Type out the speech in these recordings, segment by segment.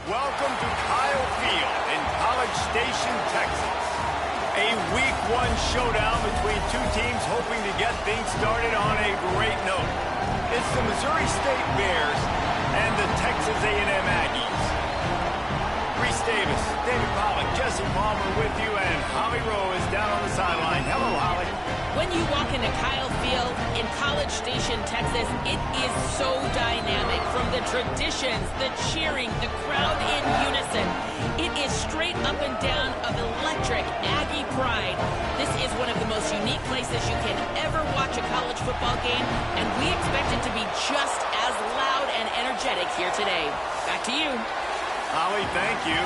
Welcome to Kyle Field in College Station, Texas. A Week 1 showdown between two teams hoping to get things started on a great note. It's the Missouri State Bears and the Texas A&M Aggies. Reese Davis, David Pollock, Jesse Palmer with you, and Holly Rowe is down on the sideline. Hello, Holly. When you walk into Kyle Field in College Station, Texas, it is so dynamic. From the traditions, the cheering, the crowd in unison. It is straight up and down of electric Aggie pride. This is one of the most unique places you can ever watch a college football game, and we expect it to be just as loud and energetic here today. Back to you. Holly, thank you.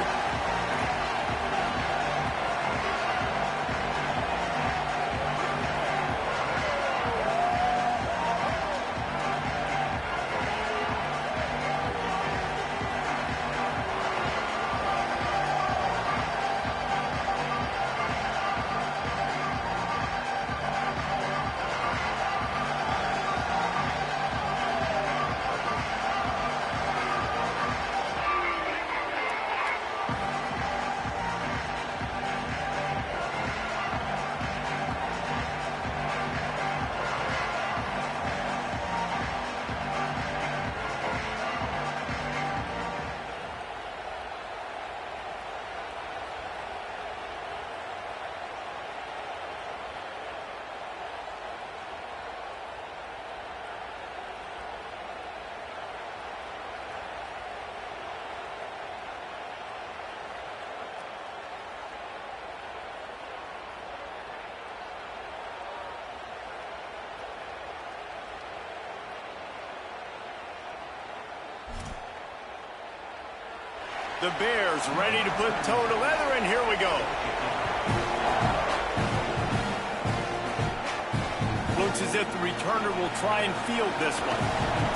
The Bears ready to put toe to leather, and here we go. Looks as if the returner will try and field this one.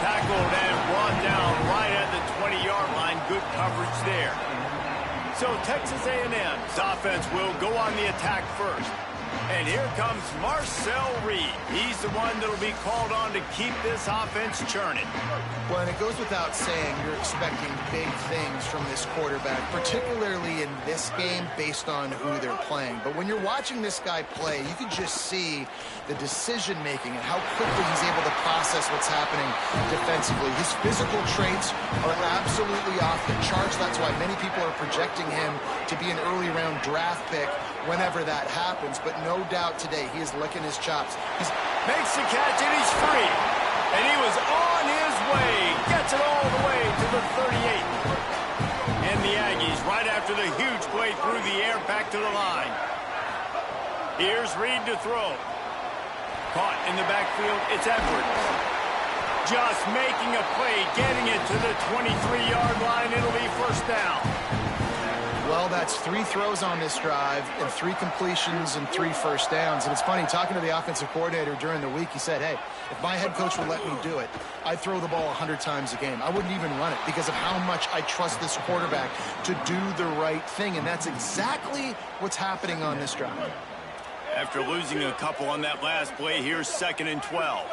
Tackled and brought down right at the 20-yard line. Good coverage there. So Texas A&M's offense will go on the attack first. And here comes Marcel Reed. He's the one that'll be called on to keep this offense churning. Well, and it goes without saying you're expecting big things from this quarterback, particularly in this game based on who they're playing. But when you're watching this guy play, you can just see the decision-making and how quickly he's able to process what's happening defensively. His physical traits are absolutely off the charts. That's why many people are projecting him to be an early-round draft pick whenever that happens. But no doubt today he is licking his chops. He makes the catch, and he's free. And he was on his way. Gets it all the way to the 38. And the Aggies, right after the huge play through the air, back to the line. Here's Reed to throw. Caught in the backfield, it's Edwards. Just making a play, getting it to the 23-yard line. It'll be first down. Well, that's 3 throws on this drive and 3 completions and 3 first downs. And it's funny, talking to the offensive coordinator during the week, he said, hey, if my head coach would let me do it, I'd throw the ball 100 times a game. I wouldn't even run it because of how much I trust this quarterback to do the right thing. And that's exactly what's happening on this drive. After losing a couple on that last play, here's 2nd and 12.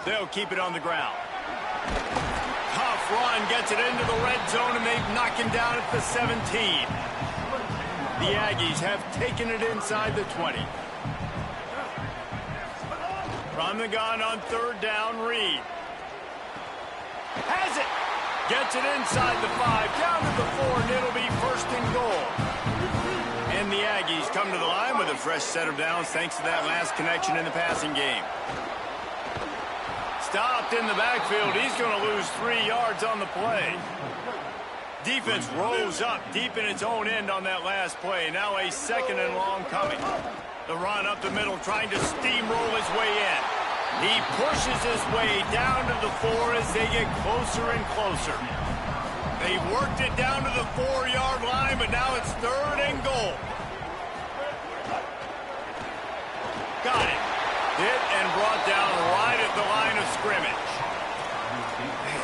They'll keep it on the ground. Tough run, gets it into the red zone, and they knock him down at the 17. The Aggies have taken it inside the 20. From the gun on 3rd down, Reed. Has it! Gets it inside the 5, down to the 4, and it'll be 1st and goal. And the Aggies come to the line with a fresh set of downs thanks to that last connection in the passing game. Stopped in the backfield. He's going to lose 3 yards on the play. Defense rose up deep in its own end on that last play. Now a 2nd and long coming. The run up the middle, trying to steamroll his way in. He pushes his way down to the 4 as they get closer and closer. They worked it down to the 4-yard line, but now it's 3rd and goal. Got it. Hit and brought down right at the line of scrimmage.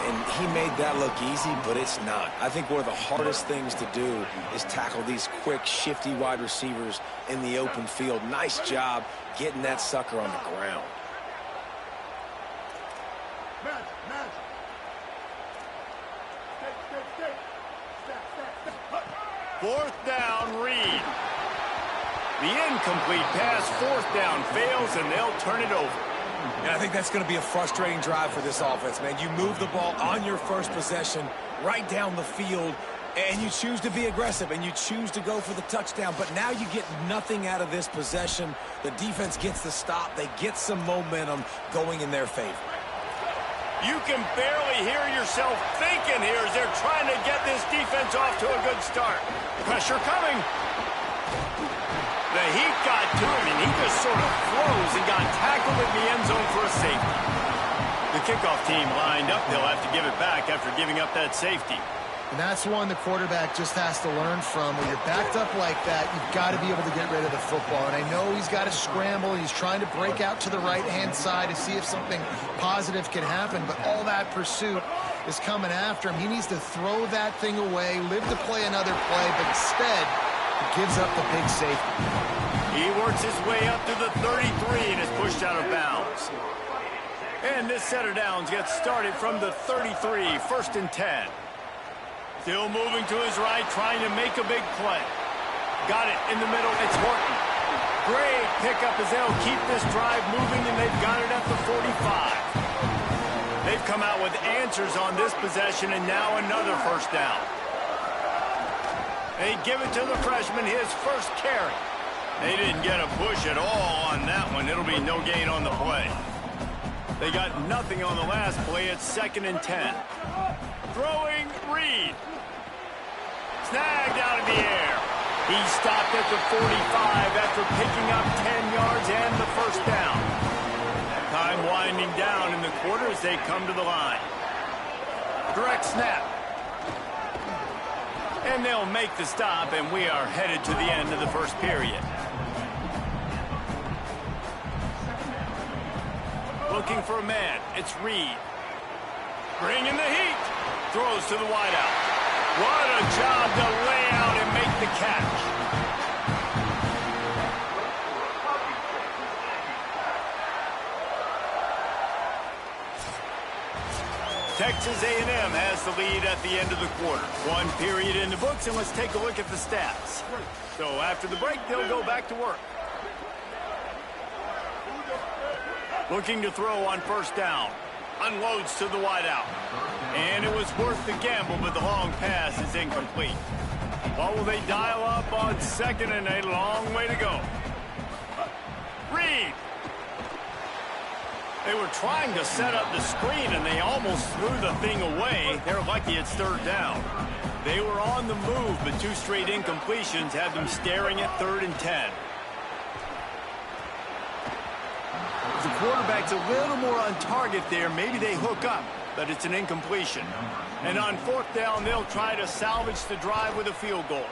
And he made that look easy, but it's not. I think one of the hardest things to do is tackle these quick, shifty wide receivers in the open field. Nice job getting that sucker on the ground. Fourth down, Reed. The incomplete pass, fourth down, fails, and they'll turn it over. And I think that's going to be a frustrating drive for this offense, man. You move the ball on your first possession right down the field, and you choose to be aggressive, and you choose to go for the touchdown. But now you get nothing out of this possession. The defense gets the stop. They get some momentum going in their favor. You can barely hear yourself thinking here as they're trying to get this defense off to a good start. Pressure coming. The heat got to him, and he just sort of froze and got tackled in the end zone for a safety. The kickoff team lined up. They'll have to give it back after giving up that safety. And that's one the quarterback just has to learn from. When you're backed up like that, you've got to be able to get rid of the football. And I know he's got to scramble. He's trying to break out to the right-hand side to see if something positive can happen. But all that pursuit is coming after him. He needs to throw that thing away, live to play another play, but instead he gives up the big safety. He works his way up to the 33 and is pushed out of bounds. And this set of downs gets started from the 33, first and 10. Still moving to his right, trying to make a big play. Got it in the middle. It's Horton. Great pickup as they'll keep this drive moving, and they've got it at the 45. They've come out with answers on this possession, and now another first down. They give it to the freshman, his first carry. They didn't get a push at all on that one. It'll be no gain on the play. They got nothing on the last play. It's second and 10. Throwing Reed. Snagged out of the air. He stopped at the 45 after picking up 10 yards and the first down. Time winding down in the quarter as they come to the line. Direct snap. And they'll make the stop, and we are headed to the end of the first period. Looking for a man. It's Reed. Bringing the heat. Throws to the wideout. What a job to lay out and make the catch. Texas A&M has the lead at the end of the quarter. One period in the books, and let's take a look at the stats. So after the break, they'll go back to work. Looking to throw on first down. Unloads to the wideout. And it was worth the gamble, but the long pass is incomplete. What will they dial up on second, and a long way to go? Reed. They were trying to set up the screen, and they almost threw the thing away. They're lucky it's third down. They were on the move, but two straight incompletions had them staring at third and 10. The quarterback's a little more on target there. Maybe they hook up, but it's an incompletion. And on fourth down, they'll try to salvage the drive with a field goal.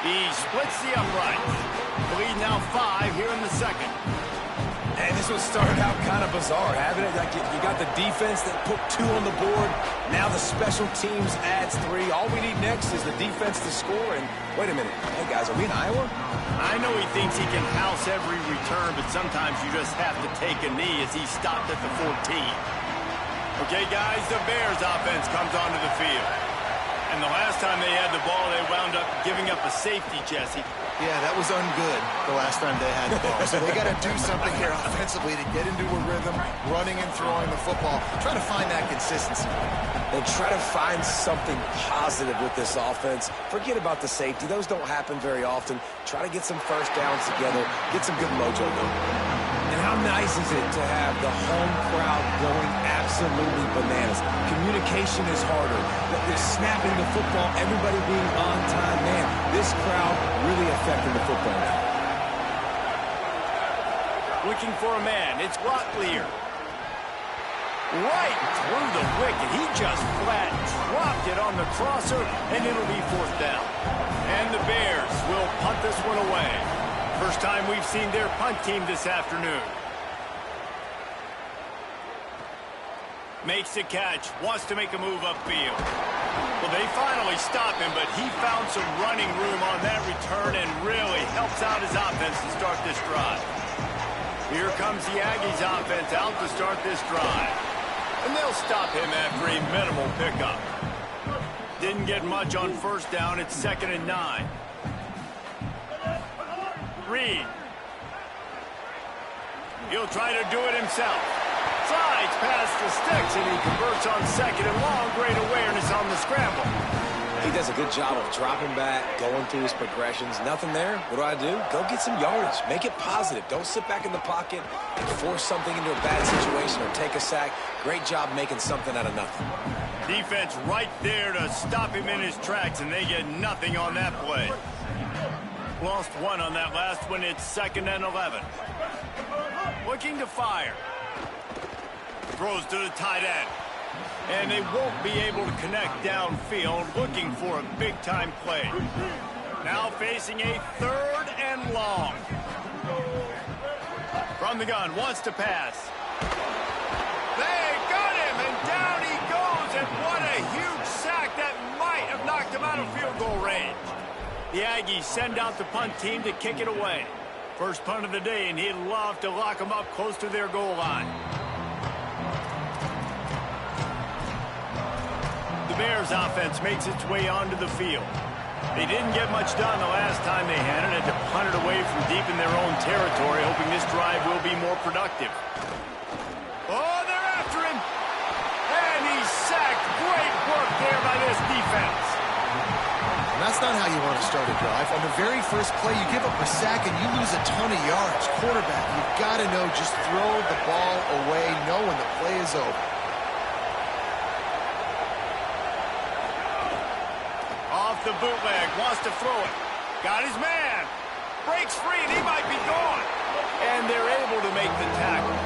He splits the uprights. The lead now 5 here in the second. And this one started out kind of bizarre, haven't it? Like you got the defense that put 2 on the board. Now the special teams adds 3. All we need next is the defense to score. And wait a minute. Hey, guys, are we in Iowa? I know he thinks he can house every return, but sometimes you just have to take a knee as he stopped at the 14. Okay, guys, the Bears offense comes onto the field. And the last time they had the ball, they wound up giving up a safety, Jesse. Yeah, that was ungood the last time they had the ball. So they got to do something here offensively to get into a rhythm, running and throwing the football. Try to find that consistency. And try to find something positive with this offense. Forget about the safety. Those don't happen very often. Try to get some first downs together. Get some good mojo going. And how nice is it to have the home crowd going absolutely bananas? Communication is harder. They're snapping the football, everybody being on time. Man, this crowd really affecting the football now. Looking for a man. It's Rotlier. Right through the wicket. He just flat dropped it on the crosser, and it'll be fourth down. And the Bears will punt this one away. First time we've seen their punt team this afternoon. Makes the catch, wants to make a move upfield. Well, they finally stop him, but he found some running room on that return and really helps out his offense to start this drive. Here comes the Aggies offense out to start this drive. And they'll stop him after a minimal pickup. didn't get much on first down. It's 2nd and 9. Reed. He'll try to do it himself. Slides past the sticks, and he converts on 2nd and long. Great awareness on the scramble. He does a good job of dropping back, going through his progressions. Nothing there. What do? Go get some yardage. Make it positive. Don't sit back in the pocket and force something into a bad situation or take a sack. Great job making something out of nothing. Defense right there to stop him in his tracks, and they get nothing on that play. Lost one on that last one. It's 2nd and 11. Looking to fire. Throws to the tight end. And they won't be able to connect downfield, looking for a big-time play. Now facing a 3rd and long. From the gun, wants to pass. They got him, and down he goes, and what a huge sack that might have knocked him out of field goal range. The Aggies send out the punt team to kick it away. First punt of the day, and he'd love to lock them up close to their goal line. The Bears offense makes its way onto the field. They didn't get much done the last time they had it. Had to punt it away from deep in their own territory, hoping this drive will be more productive. Oh, they're after him. And he's sacked. Great work there by this defense. And that's not how you want to start a drive. On the very first play, you give up a sack and you lose a ton of yards. Quarterback, you've got to know, just throw the ball away, know when the play is over. Off the bootleg, wants to throw it. Got his man. Breaks free, and he might be gone. And they're able to make the tackle.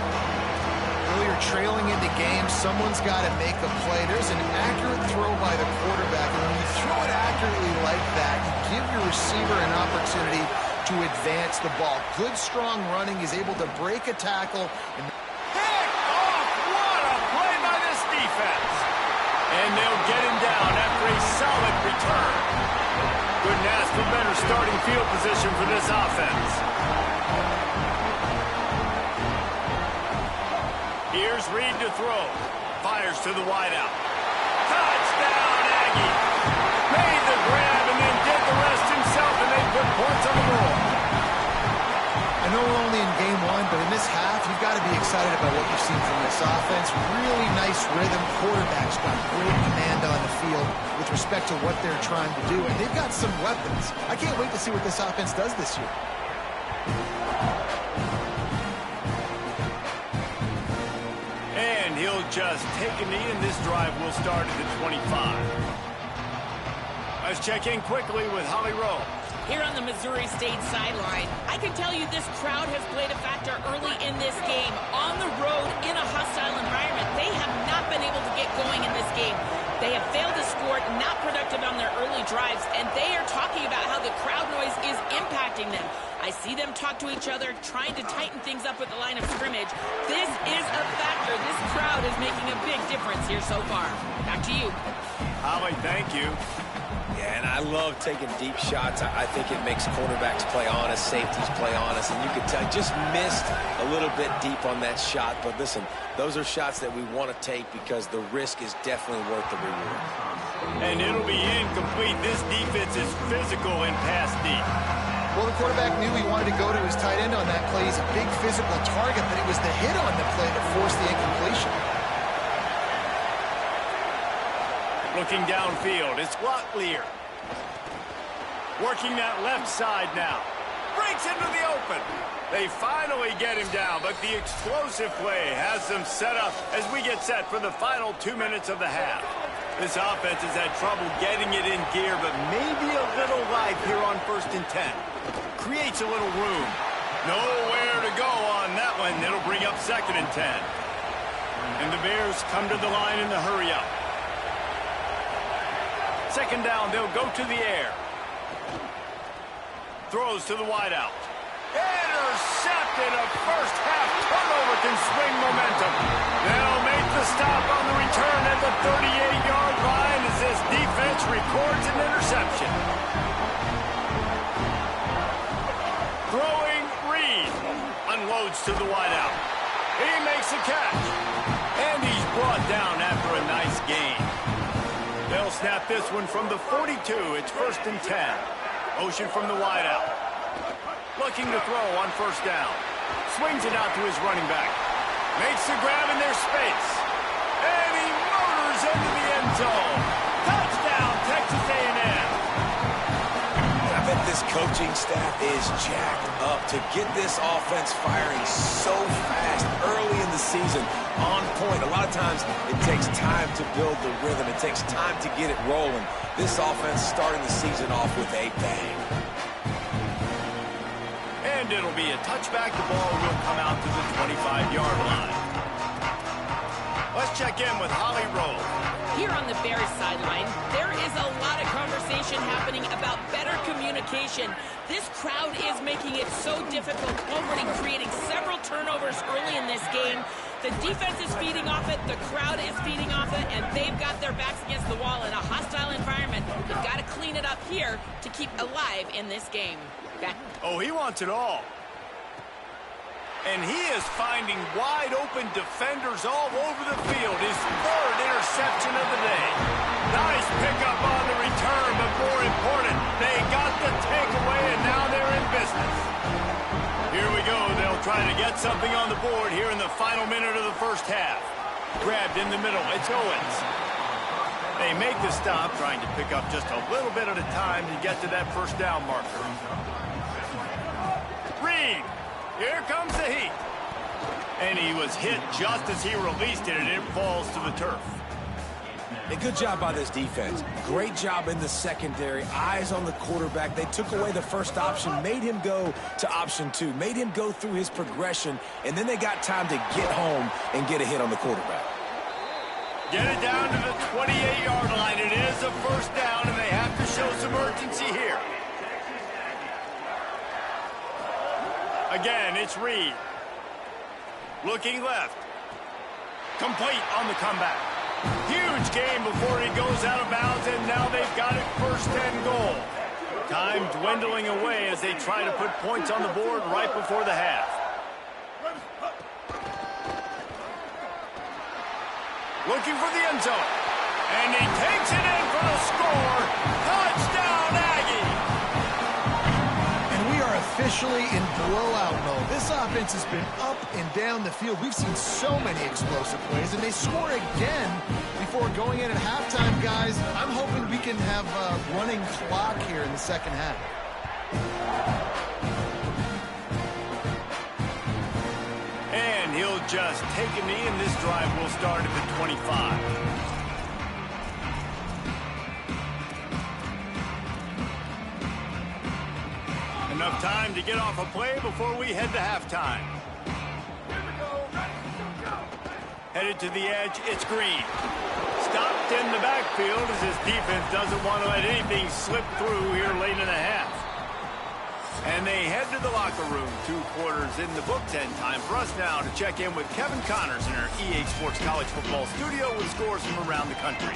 Earlier, trailing into games, someone's got to make a play. There's an accurate throw by the quarterback, and when you throw it accurately like that, you give your receiver an opportunity to advance the ball. Good, strong running. He's able to break a tackle. And pick off! What a play by this defense! And they'll get him down after a solid return. Couldn't ask for better starting field position for this offense. Here's Reed to throw. Fires to the wideout. Touchdown, Aggie! Made the grab and then did the rest himself, and they put points on the board. I know we're only in game one, but in this half, you've got to be excited about what you've seen from this offense. Really nice rhythm. Quarterback's got great command on the field with respect to what they're trying to do, and they've got some weapons. I can't wait to see what this offense does this year. And he'll just take a knee, and this drive will start at the 25. Let's check in quickly with Holly Rowe. Here on the Missouri State sideline, I can tell you this crowd has played a factor early in this game. On the road, in a hostile environment, they have not been able to get going in this game. They have failed to score, not productive on their early drives, and they are talking about how the crowd noise is impacting them. I see them talk to each other, trying to tighten things up with the line of scrimmage. This is a factor. This crowd is making a big difference here so far. Back to you. Holly, thank you. Yeah, and I love taking deep shots. I think it makes quarterbacks play honest, safeties play honest, and you could tell just missed a little bit deep on that shot. But listen, those are shots that we want to take because the risk is definitely worth the reward. And it'll be incomplete. This defense is physical and pass deep. Well, the quarterback knew he wanted to go to his tight end on that play. He's a big physical target, but it was the hit on the play that forced the incompletion. Looking downfield, it's Locklear. Working that left side now. Breaks into the open. They finally get him down, but the explosive play has them set up as we get set for the final 2 minutes of the half. This offense has had trouble getting it in gear, but maybe a little life here on 1st and 10. Creates a little room. Nowhere to go on that one. It'll bring up 2nd and 10. And the Bears come to the line in the hurry up. 2nd down, they'll go to the air. Throws to the wideout. Intercepted. A first half turnover can swing momentum. They'll make the stop on the return at the 38-yard line as this defense records an interception. Throwing Reed. Unloads to the wideout. He makes a catch. And he's brought down after a nice gain. They'll snap this one from the 42. It's 1st and 10. Motion from the wideout. Looking to throw on 1st down. Swings it out to his running back. Makes the grab in their space. And he motors into the end zone. Touchdown, Texas A&M. I bet this coaching staff is jacked up to get this offense firing so fast early in the season, on point. A lot of times it takes time to build the rhythm. It takes time to get it rolling. This offense starting the season off with a bang. And it'll be a touchback. The ball will come out to the 25-yard line. Let's check in with Holly Rowe. Here on the Bears sideline, there is a lot of conversation happening about better communication. This crowd is making it so difficult, already creating several turnovers early in this game. The defense is feeding off it, the crowd is feeding off it, and they've got their backs against the wall in a hostile environment. They've got to clean it up here to keep alive in this game. Back. Oh, he wants it all. And he is finding wide-open defenders all over the field. His 3rd interception of the day. Nice pickup on the return, but more important, they got the takeaway, and now they're in business. Here we go. They'll try to get something on the board here in the final minute of the 1st half. Grabbed in the middle. It's Owens. They make the stop, trying to pick up just a little bit at a time to get to that 1st down marker. Reed. Here comes the heat. And he was hit just as he released it, and it falls to the turf. A good job by this defense. Great job in the secondary. Eyes on the quarterback. They took away the first option, made him go to option 2, made him go through his progression, and then they got time to get home and get a hit on the quarterback. Get it down to the 28-yard line. It is a 1st down, and they have to show some urgency here. Again, it's Reed. Looking left. Complete on the comeback. Huge game before he goes out of bounds, and now they've got it 1st and goal. Time dwindling away as they try to put points on the board right before the half. Looking for the end zone. And he takes it in for the score. Touchdown, Aggie! Officially in blowout mode. This offense has been up and down the field. We've seen so many explosive plays, and they score again before going in at halftime, guys. I'm hoping we can have a running clock here in the 2nd half. And he'll just take a knee, and this drive will start at the 25. Enough time to get off a play before we head to halftime. Headed to the edge, it's Green. Stopped in the backfield as his defense doesn't want to let anything slip through here late in the half. And they head to the locker room. 2 quarters in the books, and time for us now to check in with Kevin Connors in our EA Sports College Football studio with scores from around the country.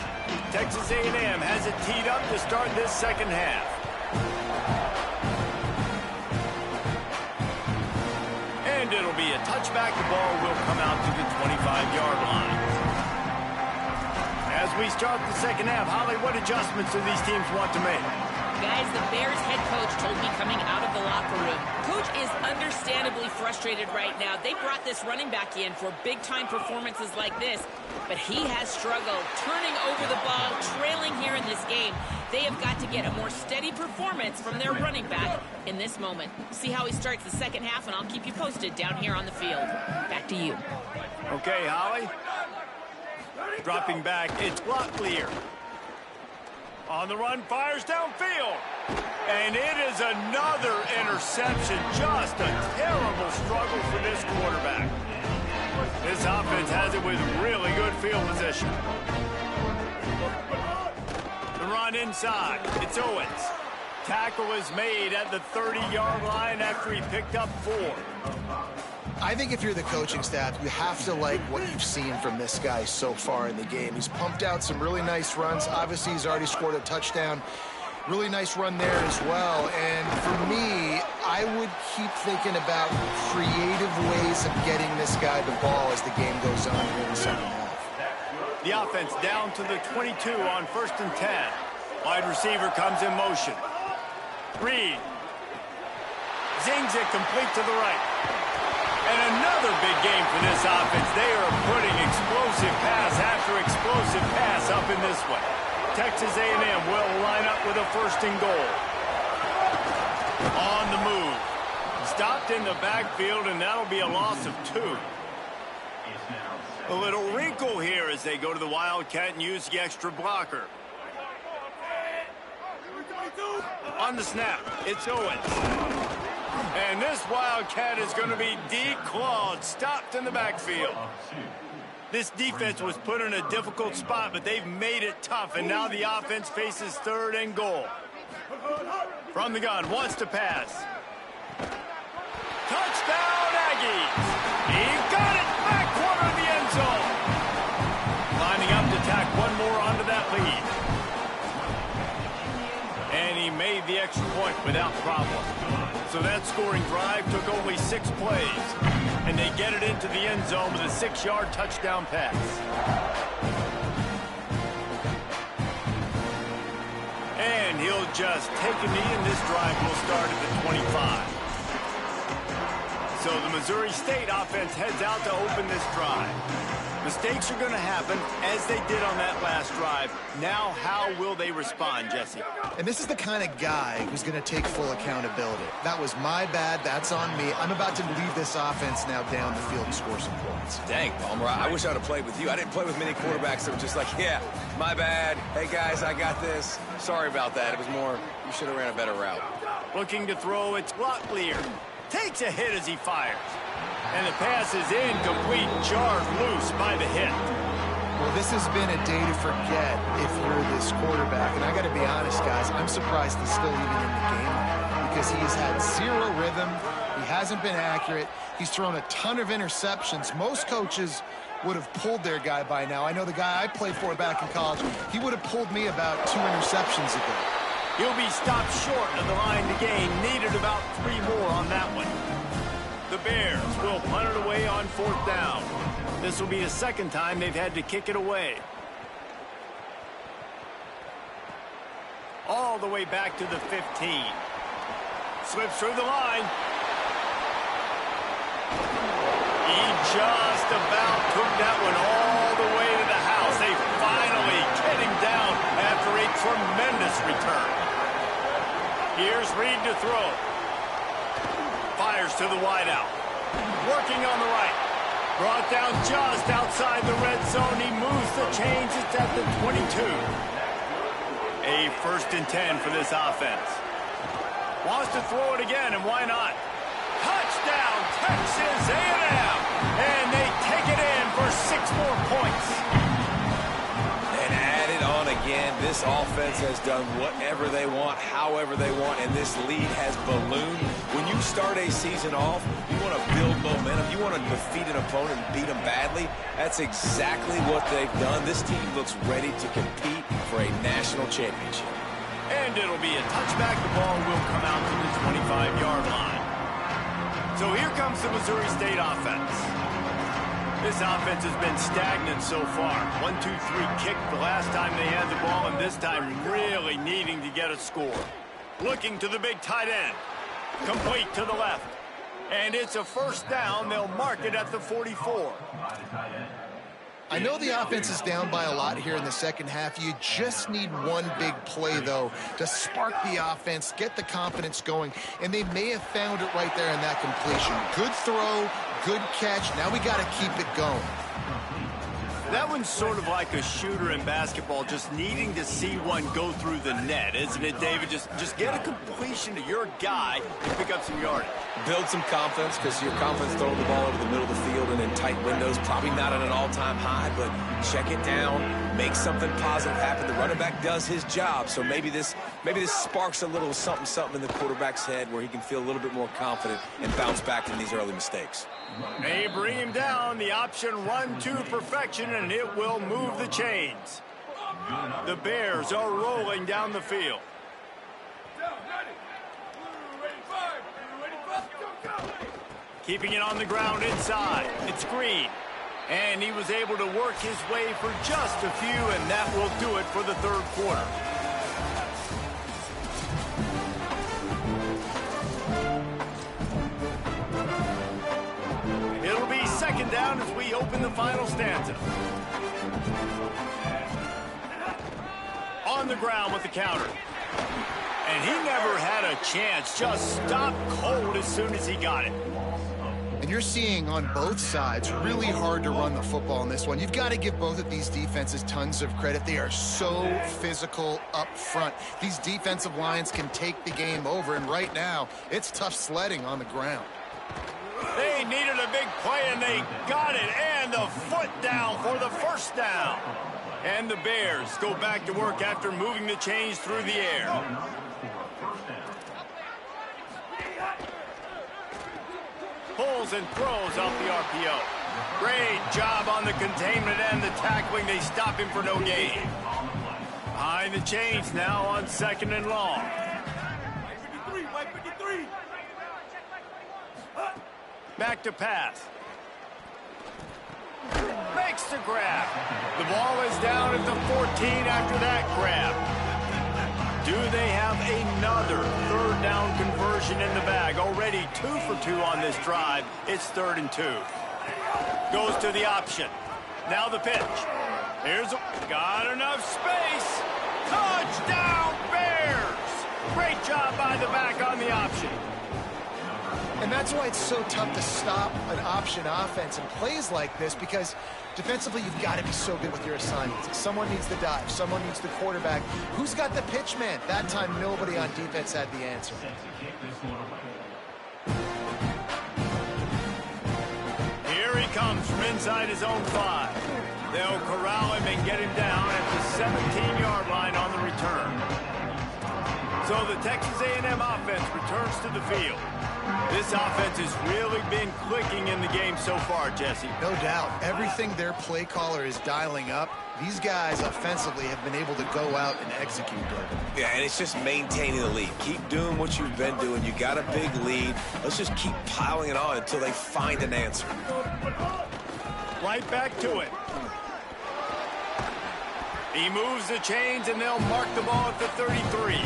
Texas A&M has it teed up to start this 2nd half. And it'll be a touchback. The ball will come out to the 25-yard line. As we start the 2nd half, Holly, what adjustments do these teams want to make? Guys, the Bears head coach told me coming out of the locker room. Coach is understandably frustrated right now. They brought this running back in for big-time performances like this, but he has struggled turning over the ball, trailing here in this game. They have got to get a more steady performance from their running back in this moment. See how he starts the 2nd half, and I'll keep you posted down here on the field. Back to you. Okay, Holly. Dropping back, it's Locklear. On the run, fires downfield. And it is another interception. Just a terrible struggle for this quarterback. This offense has it with really good field position. The run inside. It's Owens. Tackle is made at the 30-yard line after he picked up 4. I think if you're the coaching staff, you have to like what you've seen from this guy so far in the game. He's pumped out some really nice runs. Obviously, he's already scored a touchdown. Really nice run there as well. And for me, I would keep thinking about creative ways of getting this guy the ball as the game goes on here in the 2nd half. The offense down to the 22 on 1st and 10. Wide receiver comes in motion. Reed. Zings it complete to the right. And another big game for this offense. They are putting explosive pass after explosive pass up in this one. Texas A&M will line up with a 1st and goal. On the move. Stopped in the backfield, and that'll be a loss of 2. A little wrinkle here as they go to the Wildcat and use the extra blocker. On the snap, it's Owens. And this Wildcat is going to be declawed, stopped in the backfield. This defense was put in a difficult spot, but they've made it tough, and now the offense faces 3rd and goal. From the gun, wants to pass. Touchdown, Aggies! He got it! Back corner of the end zone. Lining up to tack one more onto that lead. And he made the extra point without problem. So that scoring drive took only 6 plays. And they get it into the end zone with a 6-yard touchdown pass. And he'll just take a knee, and this drive will start at the 25. So the Missouri State offense heads out to open this drive. Mistakes are going to happen, as they did on that last drive. Now, how will they respond, Jesse? And this is the kind of guy who's going to take full accountability. That was my bad. That's on me. I'm about to lead this offense now down the field and score some points. Dang, Palmer, I wish I would have played with you. I didn't play with many quarterbacks that were just like, yeah, my bad. Hey, guys, I got this. Sorry about that. It was more, you should have ran a better route. Looking to throw, it's Locklear. Takes a hit as he fires. And the pass is incomplete, jarred loose by the hit. Well, this has been a day to forget if you're this quarterback. And I got to be honest, guys, I'm surprised he's still even in the game because he has had 0 rhythm. He hasn't been accurate. He's thrown a ton of interceptions. Most coaches would have pulled their guy by now. I know the guy I played for back in college, he would have pulled me about 2 interceptions ago. He'll be stopped short of the line to gain. Needed about 3 more on that one. The Bears will punt it away on 4th down. This will be the 2nd time they've had to kick it away. All the way back to the 15. Slips through the line. He just about took that one all the way to the house. They finally get him down after a tremendous return. Here's Reed to throw. Fires to the wideout. Working on the right. Brought down just outside the red zone. He moves the chains. It's at the 22. A 1st and 10 for this offense. Wants to throw it again, and why not? Touchdown, Texas A&M. And they take it in for 6 more points. And add it on again. This offense has done whatever they want, however they want, and this lead has ballooned. When you start a season off, you want to build momentum. You want to defeat an opponent and beat them badly. That's exactly what they've done. This team looks ready to compete for a national championship. And it'll be a touchback. The ball will come out to the 25-yard line. So here comes the Missouri State offense. This offense has been stagnant so far. 1-2-3 kick the last time they had the ball, and this time really needing to get a score. Looking to the big tight end. Complete to the left. And it's a 1st down. They'll mark it at the 44. I know the offense is down by a lot here in the 2nd half. You just need one big play, though, to spark the offense, get the confidence going, and they may have found it right there in that completion. Good throw, good catch. Now we got to keep it going. That one's sort of like a shooter in basketball, just needing to see one go through the net, isn't it, David? Just get a completion to your guy and pick up some yardage. Build some confidence, because your confidence throwing the ball over the middle of the field and in tight windows, probably not at an all-time high, but check it down, make something positive happen. The running back does his job, so maybe this sparks a little something in the quarterback's head where he can feel a little bit more confident and bounce back from these early mistakes. They bring him down. The option run to perfection, and it will move the chains. The Bears are rolling down the field. Keeping it on the ground inside. It's Green. And he was able to work his way for just a few, and that will do it for the third quarter. It'll be second down as we open the final stanza. On the ground with the counter. And he never had a chance, just stopped cold as soon as he got it. And you're seeing on both sides really hard to run the football in this one. You've got to give both of these defenses tons of credit. They are so physical up front. These defensive lines can take the game over, and right now it's tough sledding on the ground. They needed a big play, and they got it, and the foot down for the first down. And the Bears go back to work after moving the chains through the air. Pulls and throws off the RPO. Great job on the containment and the tackling. They stop him for no gain. Behind the chains now on second and long. Back to pass. Makes the grab. The ball is down at the 14 after that grab. Do they have another third down conversion in the bag? Already 2 for 2 on this drive. It's 3rd and 2. Goes to the option. Now the pitch. Got enough space. Touchdown Bears! Great job by the back on the option. And that's why it's so tough to stop an option offense in plays like this, because defensively you've got to be so good with your assignments. Someone needs the dive. Someone needs the quarterback. Who's got the pitch man? That time nobody on defense had the answer. Here he comes from inside his own 5. They'll corral him and get him down at the 17-yard line on the return. So the Texas A&M offense returns to the field. This offense has really been clicking in the game so far, Jesse. No doubt. Everything their play caller is dialing up, these guys offensively have been able to go out and execute it. Yeah, and it's just maintaining the lead. Keep doing what you've been doing. You got a big lead. Let's just keep piling it on until they find an answer. Right back to it. He moves the chains, and they'll mark the ball at the 33.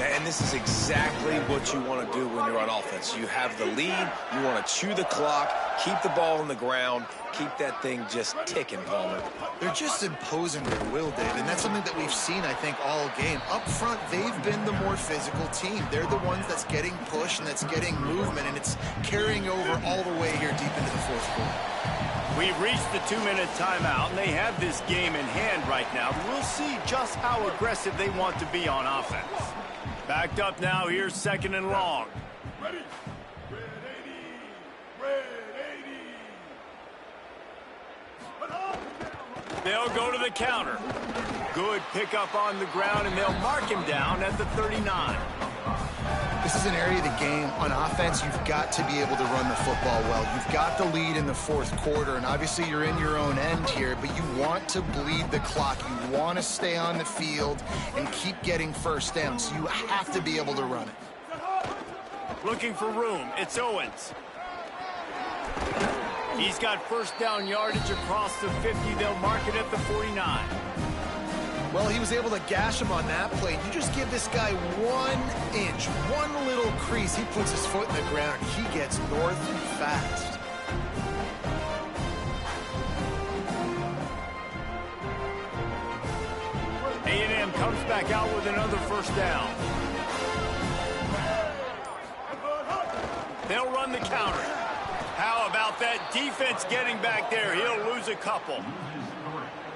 And this is exactly what you want to do when you're on offense. You have the lead. You want to chew the clock, keep the ball on the ground, keep that thing just ticking, Palmer. They're just imposing their will, Dave, and that's something that we've seen, I think, all game. Up front, they've been the more physical team. They're the ones that's getting pushed and that's getting movement, and it's carrying over all the way here deep into the fourth quarter. We've reached the 2-minute timeout, and they have this game in hand right now. We'll see just how aggressive they want to be on offense. Backed up now, here's second and long. Ready? Red 80. They'll go to the counter. Good pickup on the ground, and they'll mark him down at the 39. This is an area of the game on offense you've got to be able to run the football well. You've got the lead in the fourth quarter, and obviously you're in your own end here, but you want to bleed the clock. You want to stay on the field and keep getting first down, so you have to be able to run it. Looking for room. It's Owens. He's got first down yardage across the 50. They'll mark it at the 49. Well, he was able to gash him on that play. You just give this guy 1 inch, one little crease. He puts his foot in the ground. He gets north fast. A&M comes back out with another first down. They'll run the counter. How about that defense getting back there? He'll lose a couple.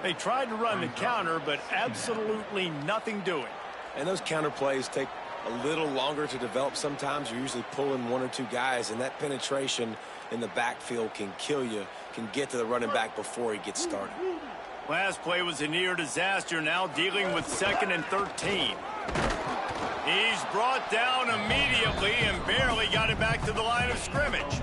They tried to run the counter, but absolutely nothing doing. And those counter plays take a little longer to develop sometimes. You're usually pulling 1 or 2 guys, and that penetration in the backfield can kill you, can get to the running back before he gets started. Last play was a near disaster, now dealing with 2nd and 13. He's brought down immediately and barely got it back to the line of scrimmage.